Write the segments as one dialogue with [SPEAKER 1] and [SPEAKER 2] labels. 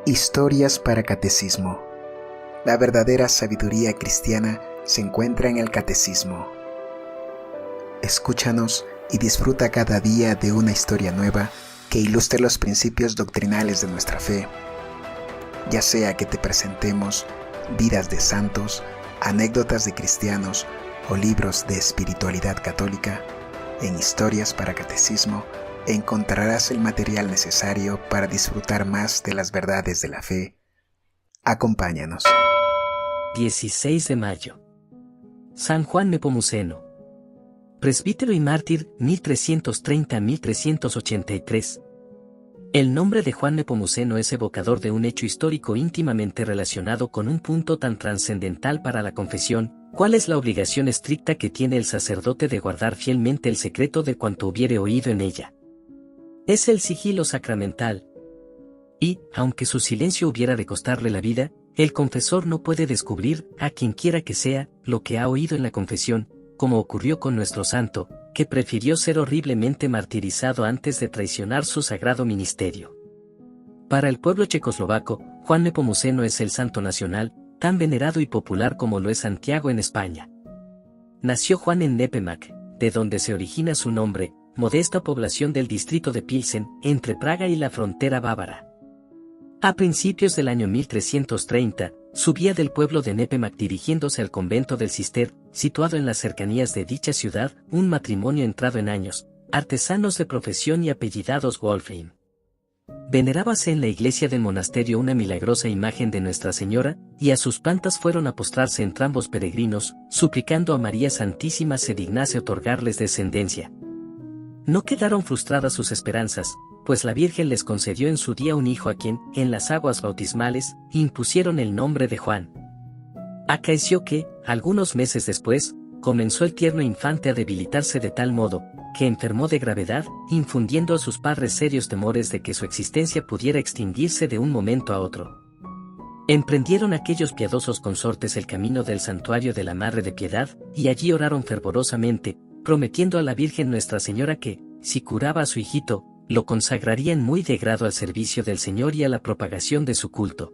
[SPEAKER 1] Historias para Catecismo. La verdadera sabiduría cristiana se encuentra en el Catecismo. Escúchanos y disfruta cada día de una historia nueva que ilustre los principios doctrinales de nuestra fe. Ya sea que te presentemos vidas de santos, anécdotas de cristianos o libros de espiritualidad católica, en Historias para Catecismo encontrarás el material necesario para disfrutar más de las verdades de la fe. Acompáñanos.
[SPEAKER 2] 16 de mayo. San Juan Nepomuceno. Presbítero y mártir, 1330-1383. El nombre de Juan Nepomuceno es evocador de un hecho histórico íntimamente relacionado con un punto tan trascendental para la confesión, cuál es la obligación estricta que tiene el sacerdote de guardar fielmente el secreto de cuanto hubiere oído en ella. Es el sigilo sacramental. Y, aunque su silencio hubiera de costarle la vida, el confesor no puede descubrir, a quienquiera que sea, lo que ha oído en la confesión, como ocurrió con nuestro santo, que prefirió ser horriblemente martirizado antes de traicionar su sagrado ministerio. Para el pueblo checoslovaco, Juan Nepomuceno es el santo nacional, tan venerado y popular como lo es Santiago en España. Nació Juan en Nepomuk, de donde se origina su nombre, modesta población del distrito de Pilsen, entre Praga y la frontera bávara. A principios del año 1330, subía del pueblo de Nepomuk dirigiéndose al convento del Cister, situado en las cercanías de dicha ciudad, un matrimonio entrado en años, artesanos de profesión y apellidados Wolfheim. Venerábase en la iglesia del monasterio una milagrosa imagen de Nuestra Señora, y a sus plantas fueron a postrarse entrambos peregrinos, suplicando a María Santísima se dignase otorgarles descendencia. No quedaron frustradas sus esperanzas, pues la Virgen les concedió en su día un hijo a quien, en las aguas bautismales, impusieron el nombre de Juan. Acaeció que, algunos meses después, comenzó el tierno infante a debilitarse de tal modo, que enfermó de gravedad, infundiendo a sus padres serios temores de que su existencia pudiera extinguirse de un momento a otro. Emprendieron aquellos piadosos consortes el camino del santuario de la Madre de Piedad, y allí oraron fervorosamente, prometiendo a la Virgen Nuestra Señora que, si curaba a su hijito, lo consagrarían muy de grado al servicio del Señor y a la propagación de su culto.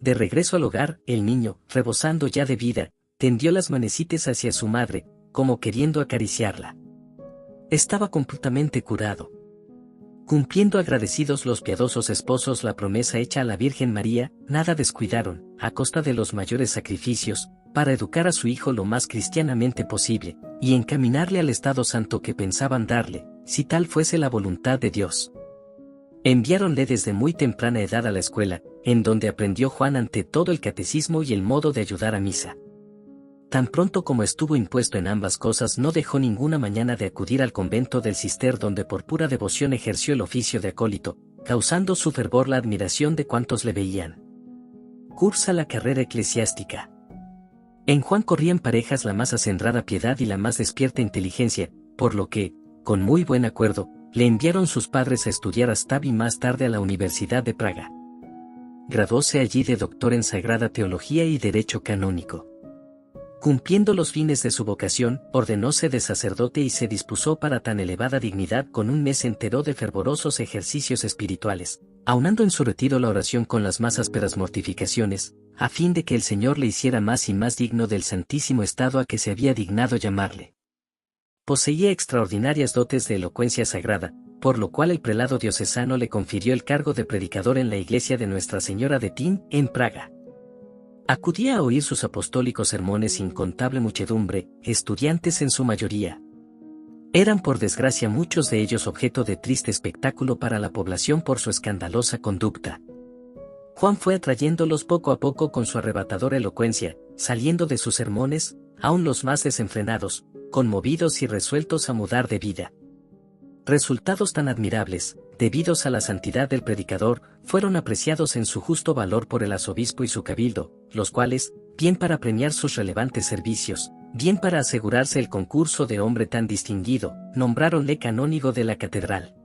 [SPEAKER 2] De regreso al hogar, el niño, rebosando ya de vida, tendió las manecitas hacia su madre, como queriendo acariciarla. Estaba completamente curado. Cumpliendo agradecidos los piadosos esposos la promesa hecha a la Virgen María, nada descuidaron, a costa de los mayores sacrificios, para educar a su hijo lo más cristianamente posible, y encaminarle al estado santo que pensaban darle, si tal fuese la voluntad de Dios. Enviáronle desde muy temprana edad a la escuela, en donde aprendió Juan ante todo el catecismo y el modo de ayudar a misa. Tan pronto como estuvo impuesto en ambas cosas no dejó ninguna mañana de acudir al convento del Cister donde por pura devoción ejerció el oficio de acólito, causando su fervor la admiración de cuantos le veían. Cursa la carrera eclesiástica. En Juan corrían parejas la más acendrada piedad y la más despierta inteligencia, por lo que, con muy buen acuerdo, le enviaron sus padres a estudiar a Stav y más tarde a la Universidad de Praga. Graduóse allí de doctor en Sagrada Teología y Derecho Canónico. Cumpliendo los fines de su vocación, ordenóse de sacerdote y se dispuso para tan elevada dignidad con un mes entero de fervorosos ejercicios espirituales, aunando en su retiro la oración con las más ásperas mortificaciones, a fin de que el Señor le hiciera más y más digno del santísimo estado a que se había dignado llamarle. Poseía extraordinarias dotes de elocuencia sagrada, por lo cual el prelado diocesano le confirió el cargo de predicador en la iglesia de Nuestra Señora de Tin, en Praga. Acudía a oír sus apostólicos sermones incontable muchedumbre, estudiantes en su mayoría. Eran por desgracia muchos de ellos objeto de triste espectáculo para la población por su escandalosa conducta. Juan fue atrayéndolos poco a poco con su arrebatadora elocuencia, saliendo de sus sermones, aun los más desenfrenados, conmovidos y resueltos a mudar de vida. Resultados tan admirables, debidos a la santidad del predicador, fueron apreciados en su justo valor por el arzobispo y su cabildo, los cuales, bien para premiar sus relevantes servicios, bien para asegurarse el concurso de hombre tan distinguido, nombráronle canónigo de la catedral.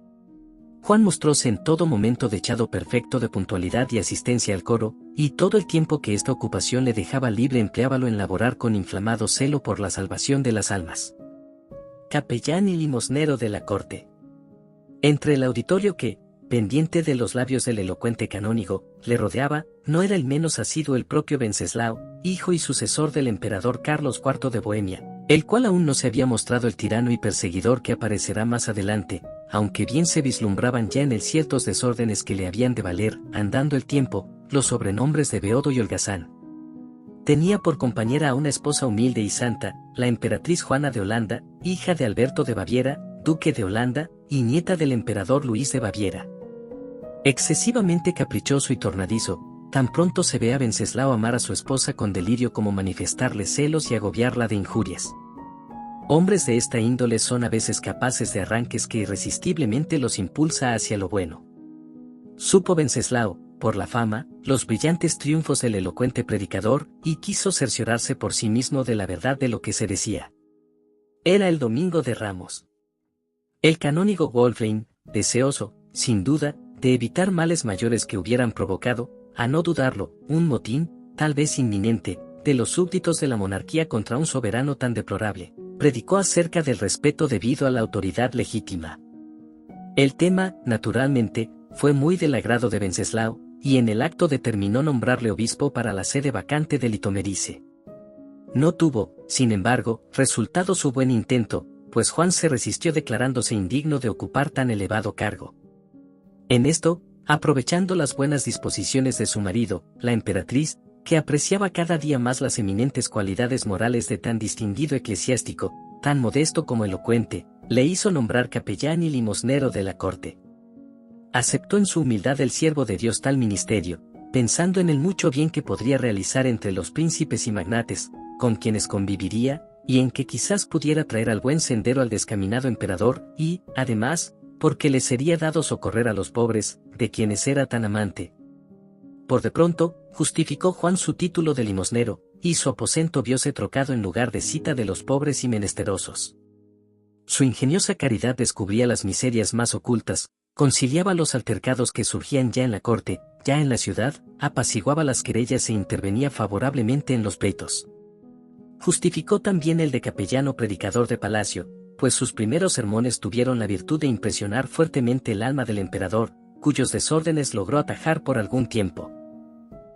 [SPEAKER 2] Juan mostróse en todo momento dechado perfecto de puntualidad y asistencia al coro, y todo el tiempo que esta ocupación le dejaba libre empleábalo en laborar con inflamado celo por la salvación de las almas. Capellán y limosnero de la corte. Entre el auditorio que, pendiente de los labios del elocuente canónigo, le rodeaba, no era el menos asiduo el propio Wenceslao, hijo y sucesor del emperador Carlos IV de Bohemia, el cual aún no se había mostrado el tirano y perseguidor que aparecerá más adelante, aunque bien se vislumbraban ya en él ciertos desórdenes que le habían de valer, andando el tiempo, los sobrenombres de Beodo y Holgazán. Tenía por compañera a una esposa humilde y santa, la emperatriz Juana de Holanda, hija de Alberto de Baviera, duque de Holanda, y nieta del emperador Luis de Baviera. Excesivamente caprichoso y tornadizo, tan pronto se ve a Wenceslao amar a su esposa con delirio como manifestarle celos y agobiarla de injurias. Hombres de esta índole son a veces capaces de arranques que irresistiblemente los impulsa hacia lo bueno. Supo Wenceslao, por la fama, los brillantes triunfos del elocuente predicador, y quiso cerciorarse por sí mismo de la verdad de lo que se decía. Era el Domingo de Ramos. El canónigo Wolfrein, deseoso, sin duda, de evitar males mayores que hubieran provocado, a no dudarlo, un motín, tal vez inminente, de los súbditos de la monarquía contra un soberano tan deplorable, predicó acerca del respeto debido a la autoridad legítima. El tema, naturalmente, fue muy del agrado de Wenceslao, y en el acto determinó nombrarle obispo para la sede vacante de Litomerice. No tuvo, sin embargo, resultado su buen intento, pues Juan se resistió declarándose indigno de ocupar tan elevado cargo. En esto, aprovechando las buenas disposiciones de su marido, la emperatriz, que apreciaba cada día más las eminentes cualidades morales de tan distinguido eclesiástico, tan modesto como elocuente, le hizo nombrar capellán y limosnero de la corte. Aceptó en su humildad el siervo de Dios tal ministerio, pensando en el mucho bien que podría realizar entre los príncipes y magnates, con quienes conviviría, y en que quizás pudiera traer al buen sendero al descaminado emperador, y, además, porque le sería dado socorrer a los pobres, de quienes era tan amante. Por de pronto, justificó Juan su título de limosnero, y su aposento vióse trocado en lugar de cita de los pobres y menesterosos. Su ingeniosa caridad descubría las miserias más ocultas, conciliaba los altercados que surgían ya en la corte, ya en la ciudad, apaciguaba las querellas e intervenía favorablemente en los pleitos. Justificó también el de capellano predicador de palacio, pues sus primeros sermones tuvieron la virtud de impresionar fuertemente el alma del emperador, cuyos desórdenes logró atajar por algún tiempo.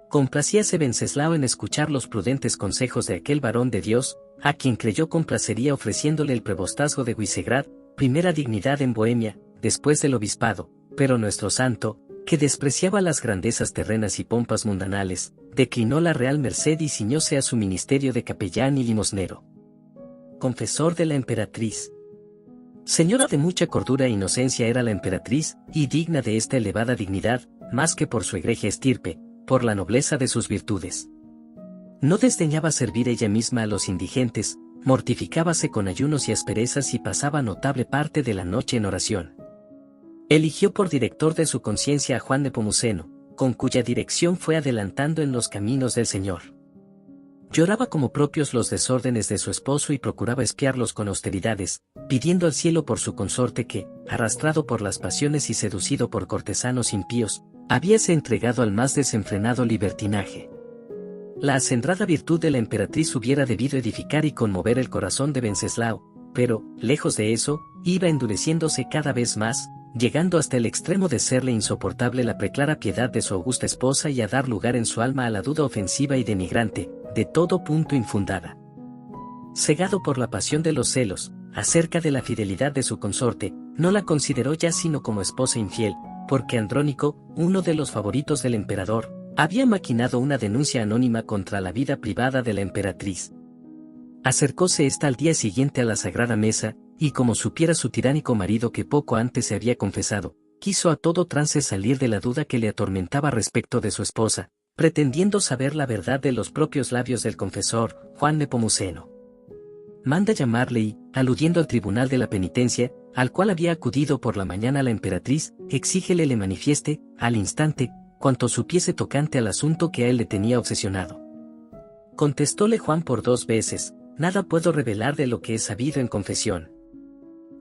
[SPEAKER 2] Complacíase Wenceslao en escuchar los prudentes consejos de aquel varón de Dios, a quien creyó complacería ofreciéndole el prevostazgo de Visegrad, primera dignidad en Bohemia, después del obispado, pero nuestro santo, que despreciaba las grandezas terrenas y pompas mundanales, declinó la real merced y ciñóse a su ministerio de capellán y limosnero. Confesor de la emperatriz. Señora de mucha cordura e inocencia era la emperatriz, y digna de esta elevada dignidad, más que por su egregia estirpe, por la nobleza de sus virtudes. No desdeñaba servir ella misma a los indigentes, mortificábase con ayunos y asperezas y pasaba notable parte de la noche en oración. Eligió por director de su conciencia a Juan Nepomuceno, con cuya dirección fue adelantando en los caminos del Señor. Lloraba como propios los desórdenes de su esposo y procuraba espiarlos con austeridades, pidiendo al cielo por su consorte que, arrastrado por las pasiones y seducido por cortesanos impíos, habíase entregado al más desenfrenado libertinaje. La acendrada virtud de la emperatriz hubiera debido edificar y conmover el corazón de Wenceslao, pero, lejos de eso, iba endureciéndose cada vez más, llegando hasta el extremo de serle insoportable la preclara piedad de su augusta esposa y a dar lugar en su alma a la duda ofensiva y denigrante, de todo punto infundada. Cegado por la pasión de los celos, acerca de la fidelidad de su consorte, no la consideró ya sino como esposa infiel, porque Andrónico, uno de los favoritos del emperador, había maquinado una denuncia anónima contra la vida privada de la emperatriz. Acercóse ésta al día siguiente a la sagrada mesa, y como supiera su tiránico marido que poco antes se había confesado, quiso a todo trance salir de la duda que le atormentaba respecto de su esposa, pretendiendo saber la verdad de los propios labios del confesor, Juan Nepomuceno. Manda llamarle y, aludiendo al tribunal de la penitencia, al cual había acudido por la mañana la emperatriz, exígele le manifieste, al instante, cuanto supiese tocante al asunto que a él le tenía obsesionado. Contestóle Juan por 2 veces, nada puedo revelar de lo que he sabido en confesión.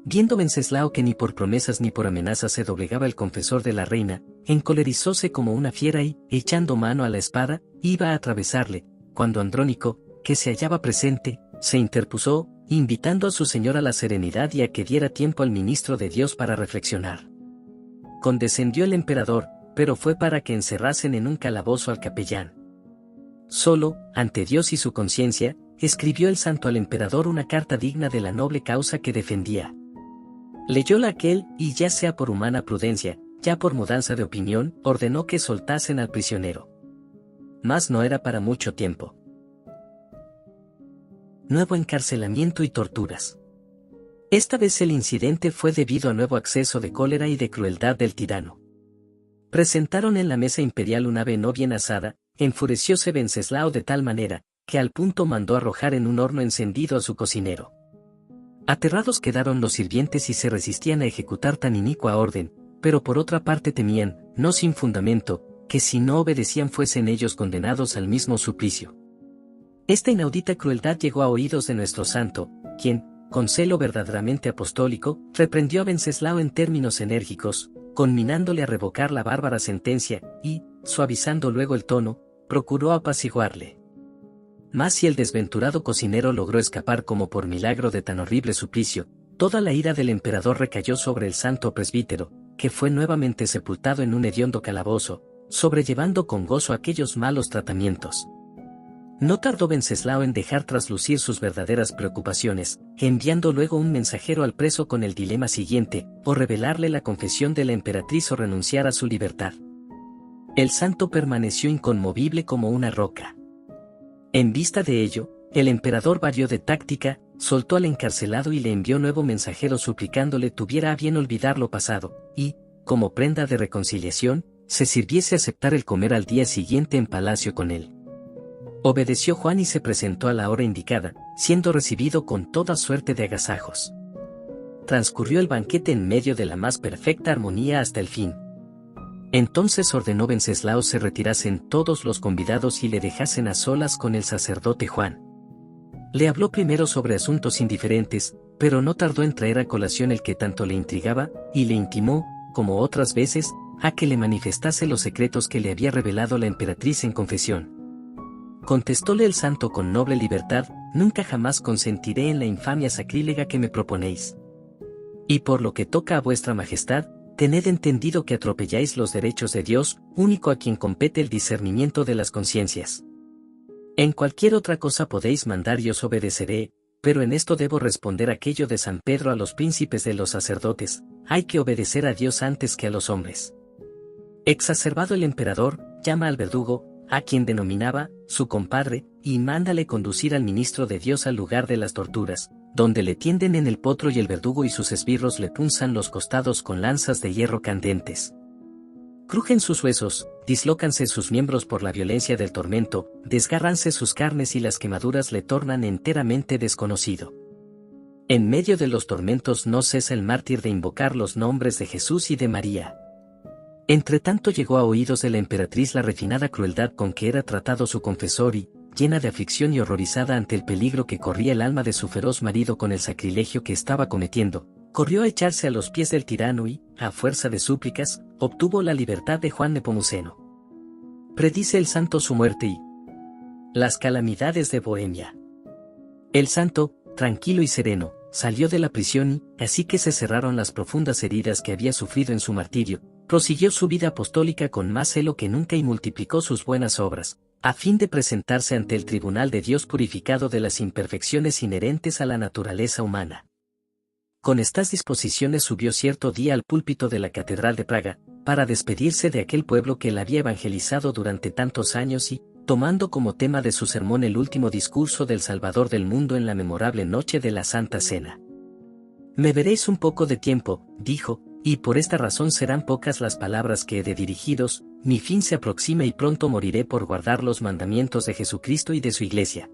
[SPEAKER 2] Viendo Wenceslao que ni por promesas ni por amenazas se doblegaba el confesor de la reina, encolerizóse como una fiera y, echando mano a la espada, iba a atravesarle, cuando Andrónico, que se hallaba presente, se interpuso, invitando a su señora a la serenidad y a que diera tiempo al ministro de Dios para reflexionar. Condescendió el emperador, pero fue para que encerrasen en un calabozo al capellán. Solo, ante Dios y su conciencia, escribió el santo al emperador una carta digna de la noble causa que defendía. Leyóla aquel, y ya sea por humana prudencia, ya por mudanza de opinión, ordenó que soltasen al prisionero. Mas no era para mucho tiempo. Nuevo encarcelamiento y torturas. Esta vez el incidente fue debido a nuevo acceso de cólera y de crueldad del tirano. Presentaron en la mesa imperial un ave no bien asada, enfurecióse Venceslao de tal manera, que al punto mandó arrojar en un horno encendido a su cocinero. Aterrados quedaron los sirvientes y se resistían a ejecutar tan inicua orden, pero por otra parte temían, no sin fundamento, que si no obedecían fuesen ellos condenados al mismo suplicio. Esta inaudita crueldad llegó a oídos de nuestro santo, quien, con celo verdaderamente apostólico, reprendió a Venceslao en términos enérgicos, conminándole a revocar la bárbara sentencia, y, suavizando luego el tono, procuró apaciguarle. Mas si el desventurado cocinero logró escapar como por milagro de tan horrible suplicio, toda la ira del emperador recayó sobre el santo presbítero, que fue nuevamente sepultado en un hediondo calabozo, sobrellevando con gozo aquellos malos tratamientos. No tardó Venceslao en dejar traslucir sus verdaderas preocupaciones, enviando luego un mensajero al preso con el dilema siguiente, o revelarle la confesión de la emperatriz o renunciar a su libertad. El santo permaneció inconmovible como una roca. En vista de ello, el emperador varió de táctica, soltó al encarcelado y le envió nuevo mensajero suplicándole tuviera a bien olvidar lo pasado, y, como prenda de reconciliación, se sirviese aceptar el comer al día siguiente en palacio con él. Obedeció Juan y se presentó a la hora indicada, siendo recibido con toda suerte de agasajos. Transcurrió el banquete en medio de la más perfecta armonía hasta el fin. Entonces ordenó Venceslao se retirasen todos los convidados y le dejasen a solas con el sacerdote Juan. Le habló primero sobre asuntos indiferentes, pero no tardó en traer a colación el que tanto le intrigaba, y le intimó, como otras veces, a que le manifestase los secretos que le había revelado la emperatriz en confesión. Contestóle el santo con noble libertad, nunca jamás consentiré en la infamia sacrílega que me proponéis. Y por lo que toca a vuestra majestad, tened entendido que atropelláis los derechos de Dios, único a quien compete el discernimiento de las conciencias. En cualquier otra cosa podéis mandar y os obedeceré, pero en esto debo responder aquello de San Pedro a los príncipes de los sacerdotes, hay que obedecer a Dios antes que a los hombres. Exacerbado el emperador, llama al verdugo, a quien denominaba su compadre, y mándale conducir al ministro de Dios al lugar de las torturas, donde le tienden en el potro y el verdugo y sus esbirros le punzan los costados con lanzas de hierro candentes. Crujen sus huesos, dislócanse sus miembros por la violencia del tormento, desgárranse sus carnes y las quemaduras le tornan enteramente desconocido. En medio de los tormentos no cesa el mártir de invocar los nombres de Jesús y de María. Entretanto llegó a oídos de la emperatriz la refinada crueldad con que era tratado su confesor y, llena de aflicción y horrorizada ante el peligro que corría el alma de su feroz marido con el sacrilegio que estaba cometiendo, corrió a echarse a los pies del tirano y, a fuerza de súplicas, obtuvo la libertad de Juan Nepomuceno. Predice el santo su muerte y las calamidades de Bohemia. El santo, tranquilo y sereno, salió de la prisión y, así que se cerraron las profundas heridas que había sufrido en su martirio, prosiguió su vida apostólica con más celo que nunca y multiplicó sus buenas obras, a fin de presentarse ante el tribunal de Dios purificado de las imperfecciones inherentes a la naturaleza humana. Con estas disposiciones subió cierto día al púlpito de la Catedral de Praga, para despedirse de aquel pueblo que la había evangelizado durante tantos años y, tomando como tema de su sermón el último discurso del Salvador del mundo en la memorable noche de la Santa Cena. Me veréis un poco de tiempo, dijo, y por esta razón serán pocas las palabras que he de dirigiros, mi fin se aproxima y pronto moriré por guardar los mandamientos de Jesucristo y de su Iglesia.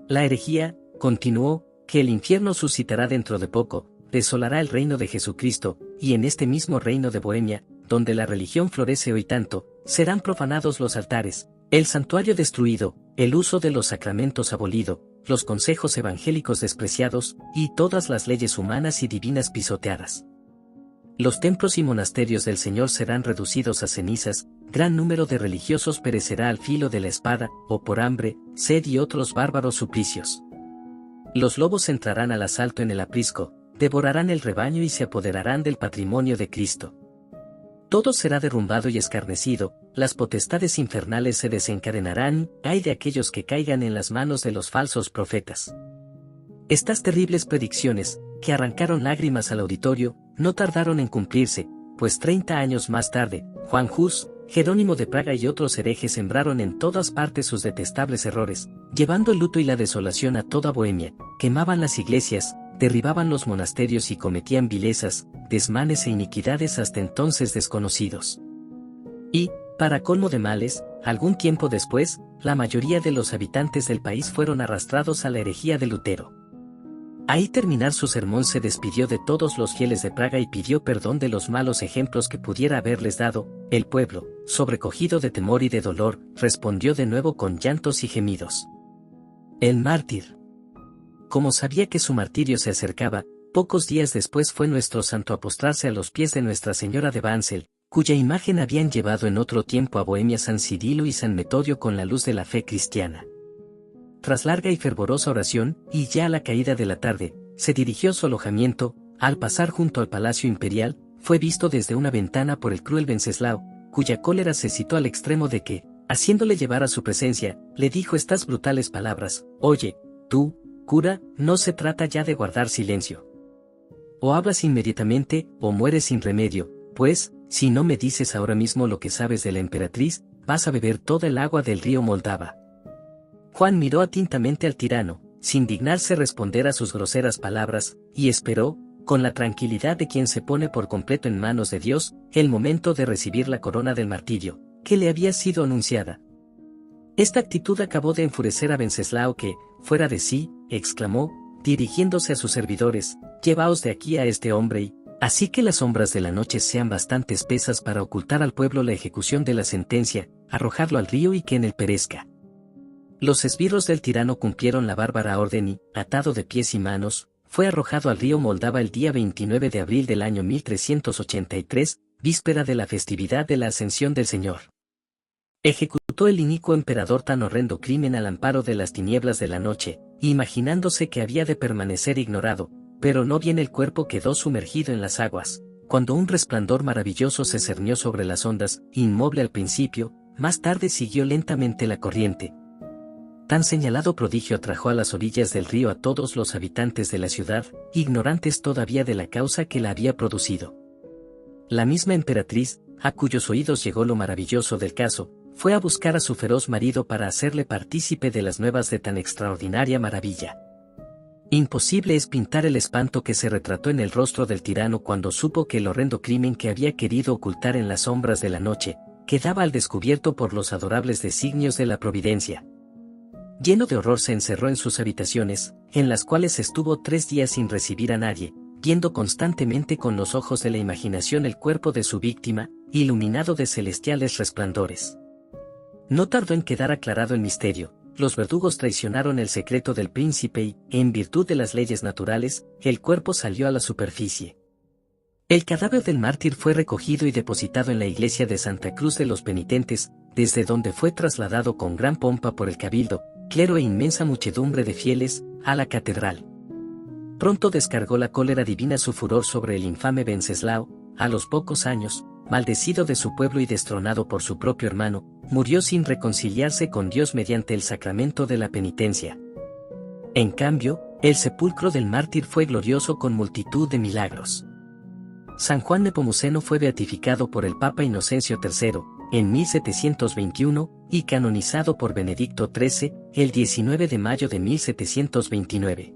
[SPEAKER 2] La herejía, continuó, que el infierno suscitará dentro de poco, desolará el reino de Jesucristo, y en este mismo reino de Bohemia, donde la religión florece hoy tanto, serán profanados los altares, el santuario destruido, el uso de los sacramentos abolido, los consejos evangélicos despreciados, y todas las leyes humanas y divinas pisoteadas. Los templos y monasterios del Señor serán reducidos a cenizas, gran número de religiosos perecerá al filo de la espada, o por hambre, sed y otros bárbaros suplicios. Los lobos entrarán al asalto en el aprisco, devorarán el rebaño y se apoderarán del patrimonio de Cristo. Todo será derrumbado y escarnecido, las potestades infernales se desencadenarán, ay de aquellos que caigan en las manos de los falsos profetas. Estas terribles predicciones, que arrancaron lágrimas al auditorio, no tardaron en cumplirse, pues 30 años más tarde, Juan Hus, Jerónimo de Praga y otros herejes sembraron en todas partes sus detestables errores, llevando el luto y la desolación a toda Bohemia, quemaban las iglesias, derribaban los monasterios y cometían vilezas, desmanes e iniquidades hasta entonces desconocidos. Y, para colmo de males, algún tiempo después, la mayoría de los habitantes del país fueron arrastrados a la herejía de Lutero. Ahí terminar su sermón se despidió de todos los fieles de Praga y pidió perdón de los malos ejemplos que pudiera haberles dado. El pueblo, sobrecogido de temor y de dolor, respondió de nuevo con llantos y gemidos. El mártir. Como sabía que su martirio se acercaba, pocos días después fue nuestro santo a postrarse a los pies de Nuestra Señora de Banzel, cuya imagen habían llevado en otro tiempo a Bohemia San Cirilo y San Metodio con la luz de la fe cristiana. Tras larga y fervorosa oración, y ya a la caída de la tarde, se dirigió a su alojamiento. Al pasar junto al Palacio Imperial, fue visto desde una ventana por el cruel Wenceslao, cuya cólera se citó al extremo de que, haciéndole llevar a su presencia, le dijo estas brutales palabras: «Oye, tú, cura, no se trata ya de guardar silencio. O hablas inmediatamente, o mueres sin remedio, pues, si no me dices ahora mismo lo que sabes de la emperatriz, vas a beber toda el agua del río Moldava». Juan miró atentamente al tirano, sin dignarse responder a sus groseras palabras, y esperó, con la tranquilidad de quien se pone por completo en manos de Dios, el momento de recibir la corona del martirio, que le había sido anunciada. Esta actitud acabó de enfurecer a Wenceslao que, fuera de sí, exclamó, dirigiéndose a sus servidores: «Llevaos de aquí a este hombre y, así que las sombras de la noche sean bastante espesas para ocultar al pueblo la ejecución de la sentencia, arrojadlo al río y que en él perezca». Los esbirros del tirano cumplieron la bárbara orden y, atado de pies y manos, fue arrojado al río Moldava el día 29 de abril del año 1383, víspera de la festividad de la Ascensión del Señor. Ejecutó el inicuo emperador tan horrendo crimen al amparo de las tinieblas de la noche, imaginándose que había de permanecer ignorado, pero no bien el cuerpo quedó sumergido en las aguas, cuando un resplandor maravilloso se cernió sobre las ondas, inmoble al principio, más tarde siguió lentamente la corriente. Tan señalado prodigio atrajo a las orillas del río a todos los habitantes de la ciudad, ignorantes todavía de la causa que la había producido. La misma emperatriz, a cuyos oídos llegó lo maravilloso del caso, fue a buscar a su feroz marido para hacerle partícipe de las nuevas de tan extraordinaria maravilla. Imposible es pintar el espanto que se retrató en el rostro del tirano cuando supo que el horrendo crimen que había querido ocultar en las sombras de la noche, quedaba al descubierto por los adorables designios de la providencia. Lleno de horror se encerró en sus habitaciones, en las cuales estuvo 3 días sin recibir a nadie, viendo constantemente con los ojos de la imaginación el cuerpo de su víctima, iluminado de celestiales resplandores. No tardó en quedar aclarado el misterio. Los verdugos traicionaron el secreto del príncipe y, en virtud de las leyes naturales, el cuerpo salió a la superficie. El cadáver del mártir fue recogido y depositado en la iglesia de Santa Cruz de los Penitentes, desde donde fue trasladado con gran pompa por el cabildo, clero e inmensa muchedumbre de fieles, a la catedral. Pronto descargó la cólera divina su furor sobre el infame Wenceslao. A los pocos años, maldecido de su pueblo y destronado por su propio hermano, murió sin reconciliarse con Dios mediante el sacramento de la penitencia. En cambio, el sepulcro del mártir fue glorioso con multitud de milagros. San Juan Nepomuceno fue beatificado por el Papa Inocencio III, en 1721, y canonizado por Benedicto XIII, el 19 de mayo de 1729.